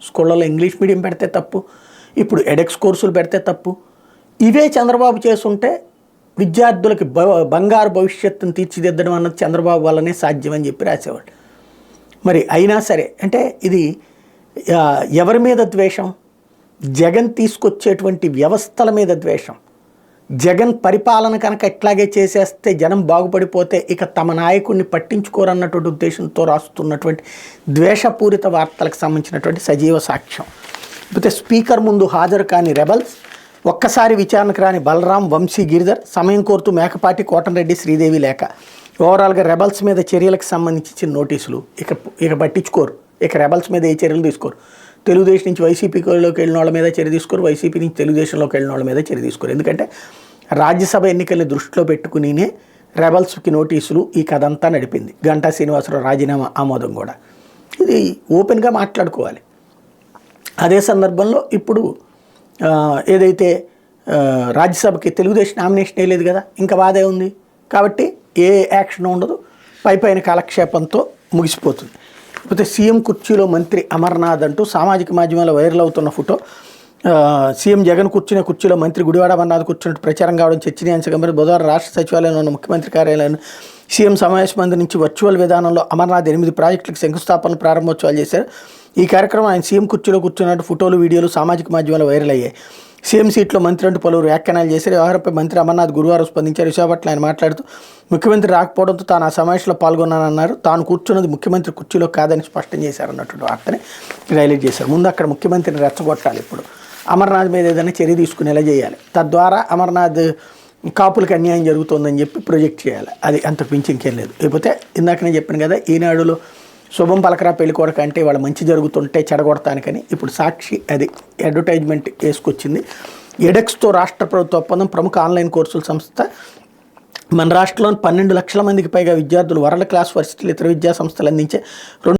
స్కూళ్ళలో English medium పెడితే తప్పు, ఇప్పుడు ఎడెక్స్ కోర్సులు పెడితే తప్పు. ఇవే చంద్రబాబు చేసుంటే విద్యార్థులకి బంగారు భవిష్యత్తును తీర్చిదిద్దడం అన్నది చంద్రబాబు వల్లనే సాధ్యమని చెప్పి రాసేవాడు. మరి అయినా సరే అంటే ఇది ఎవరి మీద ద్వేషం? జగన్ తీసుకొచ్చేటువంటి వ్యవస్థల మీద ద్వేషం. జగన్ పరిపాలన కనుక ఎట్లాగే చేసేస్తే జనం బాగుపడిపోతే ఇక తమ నాయకుడిని పట్టించుకోరన్నటువంటి ఉద్దేశంతో రాస్తున్నటువంటి ద్వేషపూరిత వార్తలకు సంబంధించినటువంటి సజీవ సాక్ష్యం. లేకపోతే స్పీకర్ ముందు హాజరు కాని రెబల్స్, ఒక్కసారి విచారణకు రాని బలరాం, వంశీ, గిరిధర్, సమయం కోరుతూ మేకపాటి, కోటంరెడ్డి, శ్రీదేవి లేఖ. ఓవరాల్గా రెబల్స్ మీద చర్యలకు సంబంధించిన నోటీసులు ఇక పట్టించుకోరు. ఇక రెబల్స్ మీద ఏ చర్యలు తీసుకోరు. తెలుగుదేశం నుంచి వైసీపీలోకి వెళ్ళిన వాళ్ళ మీద చర్య తీసుకోరు, వైసీపీ నుంచి తెలుగుదేశంలోకి వెళ్ళిన వాళ్ళ మీద చర్య తీసుకోరు. ఎందుకంటే రాజ్యసభ ఎన్నికల్ని దృష్టిలో పెట్టుకునినే రెబల్స్కి నోటీసులు ఈ కథ అంతా నడిపింది. గంటా శ్రీనివాసరావు రాజీనామా ఆమోదం కూడా ఇది ఓపెన్గా మాట్లాడుకోవాలి. అదే సందర్భంలో ఇప్పుడు ఏదైతే రాజ్యసభకి తెలుగుదేశం నామినేషన్ వేయలేదు కదా, ఇంకా బాధే ఉంది కాబట్టి ఏ యాక్షన్ ఉండదు, పైపైన కాలక్షేపంతో ముగిసిపోతుంది. లేకపోతే సీఎం కుర్చీలో మంత్రి అమర్నాథ్ అంటూ సామాజిక మాధ్యమాల్లో వైరల్ అవుతున్న ఫోటో. సీఎం జగన్ కూర్చునే కుర్చీలో మంత్రి గుడివాడ అమర్నాథ్ కూర్చున్నట్టు ప్రచారం కావడం చర్చనీయాంశంగా బుధవారం రాష్ట్ర సచివాలయంలో ఉన్న ముఖ్యమంత్రి కార్యాలయం సీఎం సమావేశ మందిరం నుంచి వర్చువల్ విధానంలో అమర్నాథ్ 8 ప్రాజెక్టులకు శంకుస్థాపన ప్రారంభోత్సవాలు చేశారు. ఈ కార్యక్రమం ఆయన సీఎం కుర్చీలో కూర్చున్నట్టు ఫోటోలు, వీడియోలు సామాజిక మాధ్యమాల్లో వైరల్ అయ్యాయి. సీఎం సీట్లో మంత్రి అంటూ పలువురు వ్యాఖ్యానాలు చేశారు. వ్యవహారంపై మంత్రి అమర్నాథ్ గురువారం స్పందించారు. విశాఖపట్నం ఆయన మాట్లాడుతూ ముఖ్యమంత్రి రాకపోవడంతో తాను ఆ సమావేశంలో పాల్గొన్నానన్నారు. తాను కూర్చున్నది ముఖ్యమంత్రి కుర్చీలో కాదని స్పష్టం చేశారన్నటువంటి వార్తని హైలైట్ చేశారు. ముందు అక్కడ ముఖ్యమంత్రిని రెచ్చగొట్టాలి, ఇప్పుడు అమర్నాథ్ మీద ఏదైనా చర్య తీసుకునేలా చేయాలి. తద్వారా అమర్నాథ్ కాపులకు అన్యాయం జరుగుతుందని చెప్పి ప్రొజెక్ట్ చేయాలి. అది అంతకు మించి ఇంకేం లేదు. లేకపోతే ఇందాక నేను చెప్పాను కదా, ఈనాడులో శుభం పలకరా పెళ్లి కొడక అంటే వాళ్ళ మంచి జరుగుతుంటే చెడగొడతానికని ఇప్పుడు సాక్షి అది అడ్వర్టైజ్మెంట్ వేసుకొచ్చింది. ఎడెక్స్తో రాష్ట్ర ప్రభుత్వ ఒప్పందం. ప్రముఖ ఆన్లైన్ కోర్సుల సంస్థ మన రాష్ట్రంలోని 12 లక్షల మందికి పైగా విద్యార్థులు వరల్డ్ క్లాస్ వర్సిటీలు, ఇతర విద్యా సంస్థలు అందించే